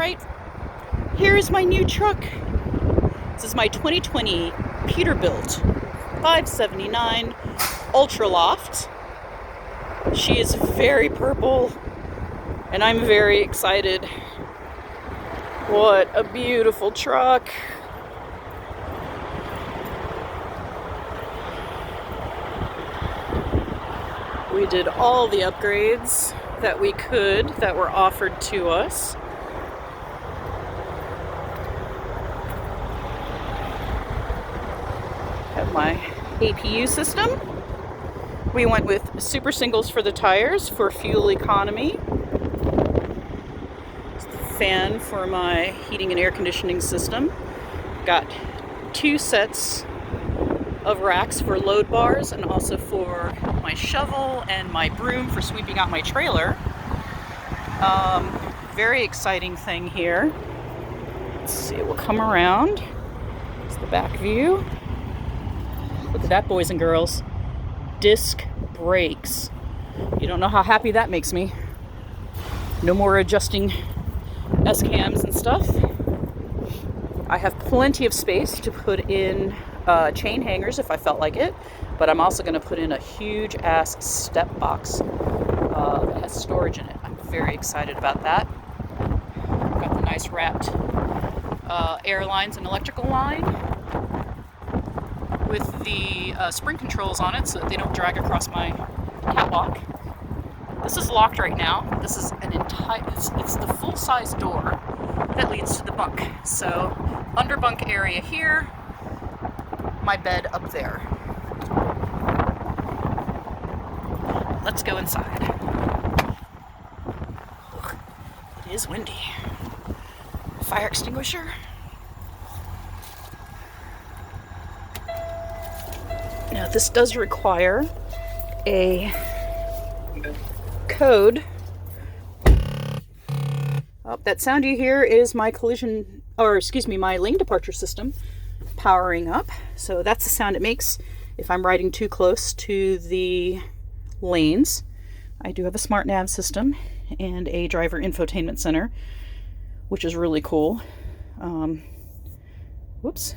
Alright, here's my new truck. This is my 2020 Peterbilt 579 Ultraloft. She is very purple, and I'm very excited. What a beautiful truck. We did all the upgrades that we could that were offered to us. Have my APU system. We went with super singles for the tires for fuel economy. It's the fan for my heating and air conditioning system. Got 2 sets of racks for load bars and also for my shovel and my broom for sweeping out my trailer. Very exciting thing here. Let's see, we'll come around. It's the back view. Look at that, boys and girls. Disc brakes. You don't know how happy that makes me. No more adjusting S-cams and stuff. I have plenty of space to put in chain hangers if I felt like it, but I'm also going to put in a huge ass step box that has storage in it. I'm very excited about that. Got the nice wrapped air lines and electrical line with the spring controls on it so that they don't drag across my catwalk. This is locked right now. This is an it's the full-size door that leads to the bunk. So under bunk area here, my bed up there. Let's go inside. It is windy. Fire extinguisher. Now this does require a code. Oh, that sound you hear is my my lane departure system powering up. So that's the sound it makes if I'm riding too close to the lanes. I do have a smart nav system and a driver infotainment center, which is really cool. Whoops.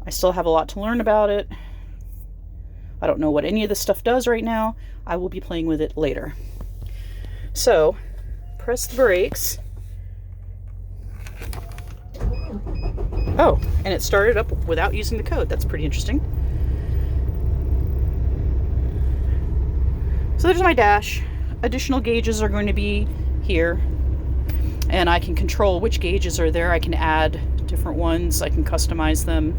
I still have a lot to learn about it. I don't know what any of this stuff does right now. I will be playing with it later. So, press the brakes. Oh, and it started up without using the code. That's pretty interesting. So there's my dash. Additional gauges are going to be here. And I can control which gauges are there. I can add different ones. I can customize them.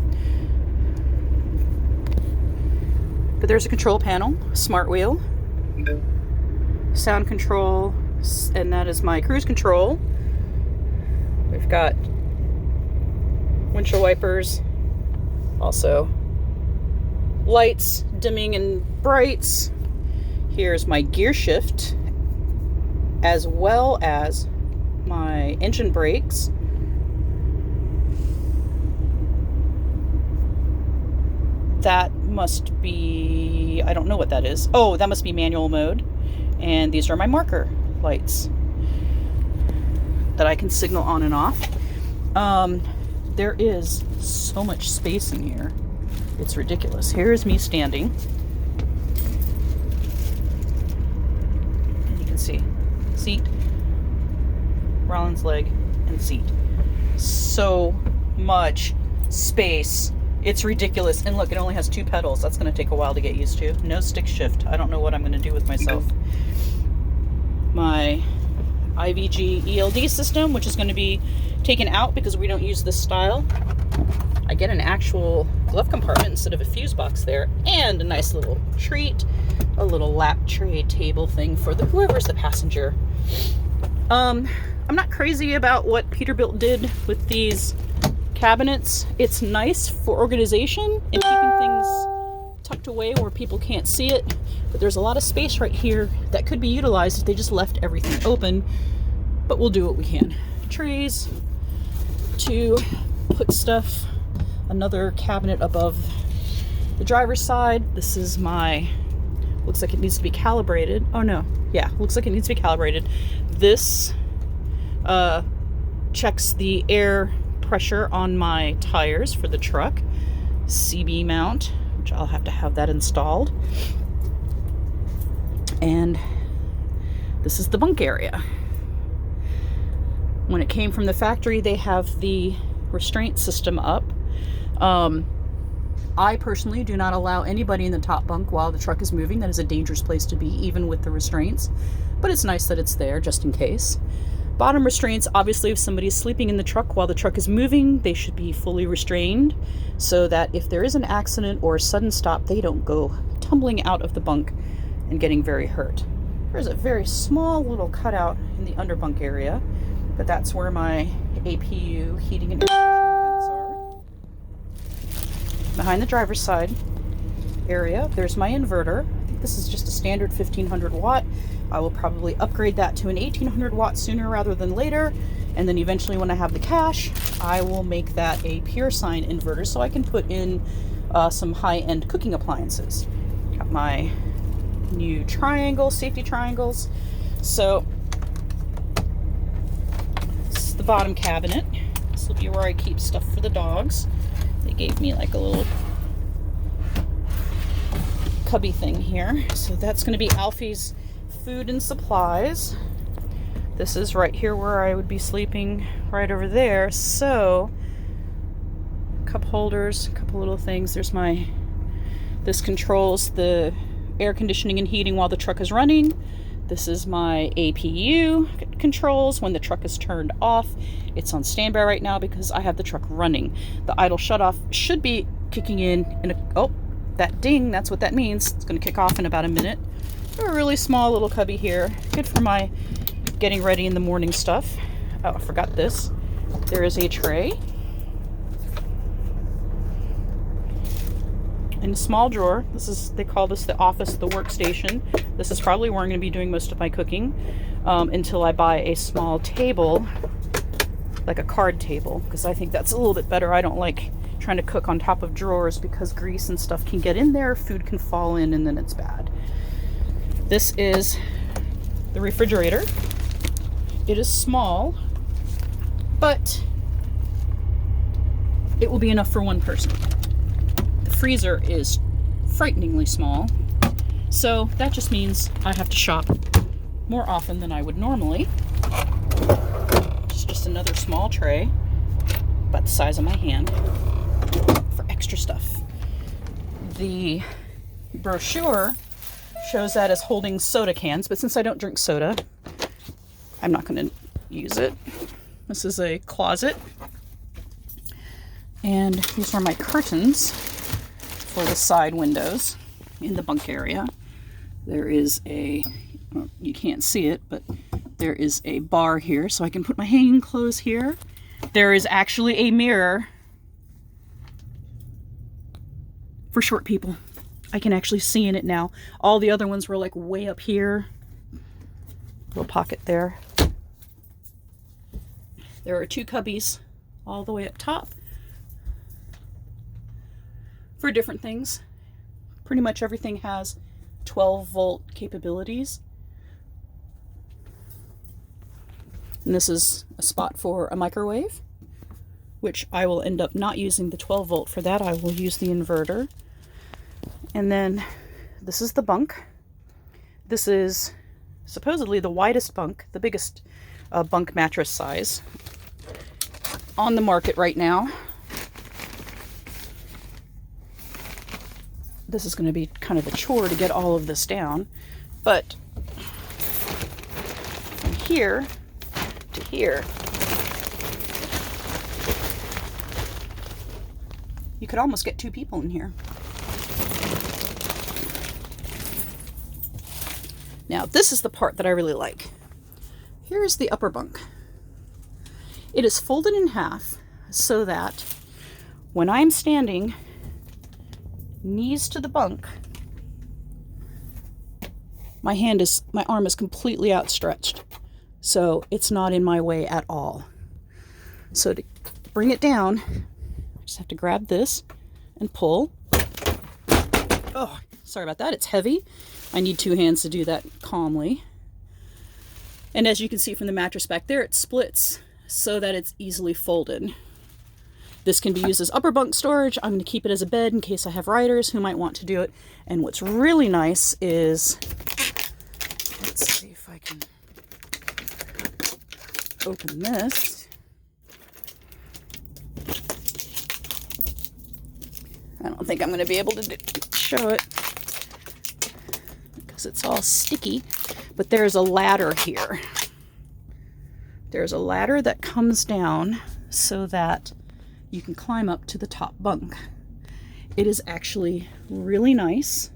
But there's a control panel, smart wheel, sound control, and that is my cruise control. We've got windshield wipers, also lights, dimming and brights. Here's my gear shift, as well as my engine brakes. That must be, I don't know what that is. Oh, that must be manual mode. And these are my marker lights that I can signal on and off. There is so much space in here. It's ridiculous. Here's me standing. And you can see seat, Rollins leg, and seat. So much space. It's ridiculous. And look, it only has 2 pedals. That's going to take a while to get used to. No stick shift. I don't know what I'm going to do with myself. My IVG ELD system, which is going to be taken out because we don't use this style. I get an actual glove compartment instead of a fuse box there, and a nice little treat, a little lap tray table thing for whoever's the passenger. I'm not crazy about what Peterbilt did with these cabinets. It's nice for organization and keeping things tucked away where people can't see it, but there's a lot of space right here that could be utilized if they just left everything open, but we'll do what we can. Trays to put stuff, another cabinet above the driver's side. This is my, looks like it needs to be calibrated. Oh no, yeah, looks like it needs to be calibrated. This checks the air pressure on my tires for the truck. CB mount, which I'll have to have that installed. And this is the bunk area. When it came from the factory, they have the restraint system up. I personally do not allow anybody in the top bunk while the truck is moving. That is a dangerous place to be, even with the restraints. But it's nice that it's there, just in case. Bottom restraints, obviously, if somebody is sleeping in the truck while the truck is moving, they should be fully restrained so that if there is an accident or a sudden stop, they don't go tumbling out of the bunk and getting very hurt. There's a very small little cutout in the underbunk area, but that's where my APU heating and air conditioning vents are. Behind the driver's side area, there's my inverter. I think this is just a standard 1500 watt. I will probably upgrade that to an 1800 watt sooner rather than later. And then eventually when I have the cash, I will make that a pure sine inverter so I can put in some high-end cooking appliances. Got my new triangle, safety triangles. So this is the bottom cabinet. This will be where I keep stuff for the dogs. They gave me like a little cubby thing here. So that's going to be Alfie's food and supplies. This is right here where I would be sleeping, right over there. So cup holders, a couple little things. There's this controls the air conditioning and heating while the truck is running. This is my APU controls when the truck is turned off. It's on standby right now because I have the truck running. The idle shutoff should be kicking in oh, that ding, that's what that means. It's going to kick off in about a minute. A really small little cubby here. Good for my getting ready in the morning stuff. Oh, I forgot this. There is a tray. In a small drawer. They call this the office, the workstation. This is probably where I'm going to be doing most of my cooking until I buy a small table, like a card table, because I think that's a little bit better. I don't like trying to cook on top of drawers because grease and stuff can get in there, food can fall in, and then it's bad. This is the refrigerator. It is small, but it will be enough for one person. The freezer is frighteningly small, so that just means I have to shop more often than I would normally. It's just another small tray, about the size of my hand, for extra stuff. The brochure shows that as holding soda cans, but since I don't drink soda, I'm not going to use it. This is a closet, and these are my curtains for the side windows in the bunk area. There is well, you can't see it, but there is a bar here so I can put my hanging clothes here. There is actually a mirror for short people. I can actually see in it now. All the other ones were like way up here. Little pocket there. There are two cubbies all the way up top for different things. Pretty much everything has 12 volt capabilities. And this is a spot for a microwave, which I will end up not using the 12 volt for that. I will use the inverter. And then this is the bunk. This is supposedly the widest bunk, the biggest bunk mattress size on the market right now. This is going to be kind of a chore to get all of this down, but from here to here, you could almost get two people in here. Now, this is the part that I really like. Here is the upper bunk. It is folded in half so that when I'm standing knees to the bunk, my arm is completely outstretched, so it's not in my way at all. So to bring it down, I just have to grab this and pull. Oh, sorry about that. It's heavy. I need two hands to do that calmly. And as you can see from the mattress back there, it splits so that it's easily folded. This can be used as upper bunk storage. I'm going to keep it as a bed in case I have riders who might want to do it. And what's really nice is, let's see if I can open this. I don't think I'm going to be able to show it because it's all sticky, but there's a ladder here. There's a ladder that comes down so that you can climb up to the top bunk. It is actually really nice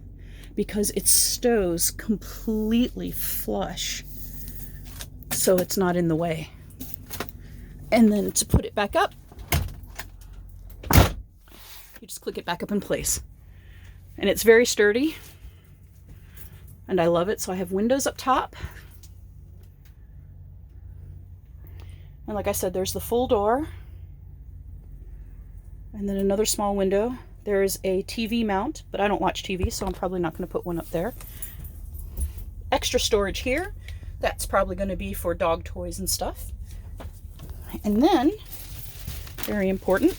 because it stows completely flush, so it's not in the way. And then to put it back up, you just click it back up in place. And it's very sturdy, and I love it. So I have windows up top. And like I said, there's the full door. And then another small window. There's a TV mount, but I don't watch TV, so I'm probably not going to put one up there. Extra storage here. That's probably going to be for dog toys and stuff. And then, very important,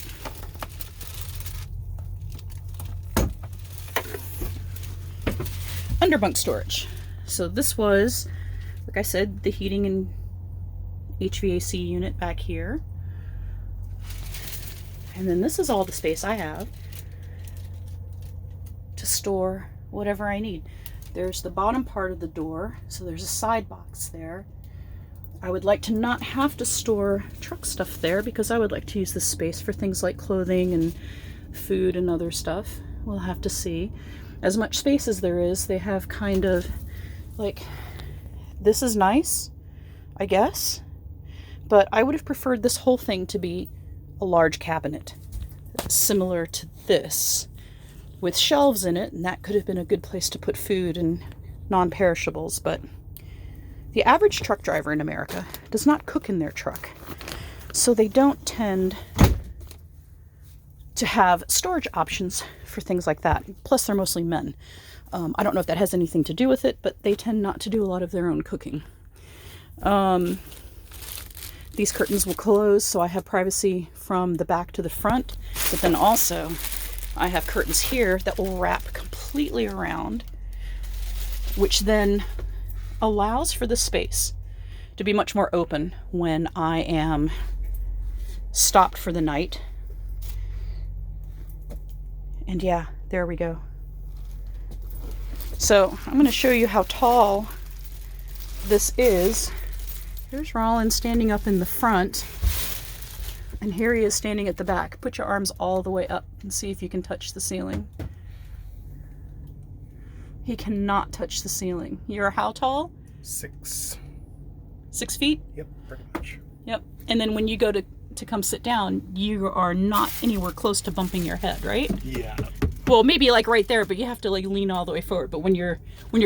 underbunk storage. So this was, like I said, the heating and HVAC unit back here. And then this is all the space I have to store whatever I need. There's the bottom part of the door, so there's a side box there. I would like to not have to store truck stuff there because I would like to use this space for things like clothing and food and other stuff. We'll have to see. As much space as there is, they have kind of like, this is nice, I guess, but I would have preferred this whole thing to be a large cabinet similar to this with shelves in it, and that could have been a good place to put food and non-perishables. But the average truck driver in America does not cook in their truck, so they don't tend to have storage options for things like that. Plus they're mostly men. I don't know if that has anything to do with it, but they tend not to do a lot of their own cooking. These curtains will close, so I have privacy from the back to the front, but then also I have curtains here that will wrap completely around, which then allows for the space to be much more open when I am stopped for the night. And yeah, there we go. So I'm going to show you how tall this is. Here's Rollin standing up in the front, and here he is standing at the back. Put your arms all the way up and see if you can touch the ceiling. He cannot touch the ceiling. You're how tall? 6. 6 feet? Yep, pretty much. Yep. And then when you go to come sit down, you are not anywhere close to bumping your head, right? Yeah. Well, maybe like right there, but you have to like lean all the way forward. But when you're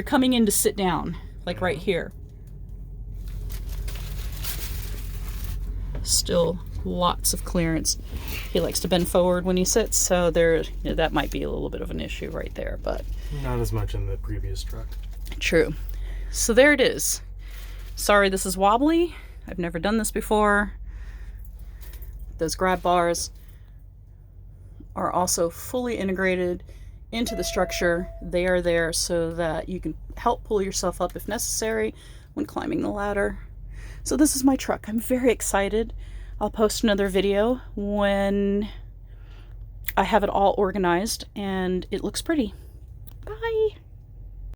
coming in to sit down, like right here, still lots of clearance. He likes to bend forward when he sits, so there, that might be a little bit of an issue right there, but not as much in the previous truck. True. So there it is. Sorry this is wobbly. I've never done this before. Those grab bars are also fully integrated into the structure. They are there so that you can help pull yourself up if necessary when climbing the ladder. So this is my truck. I'm very excited. I'll post another video when I have it all organized and it looks pretty.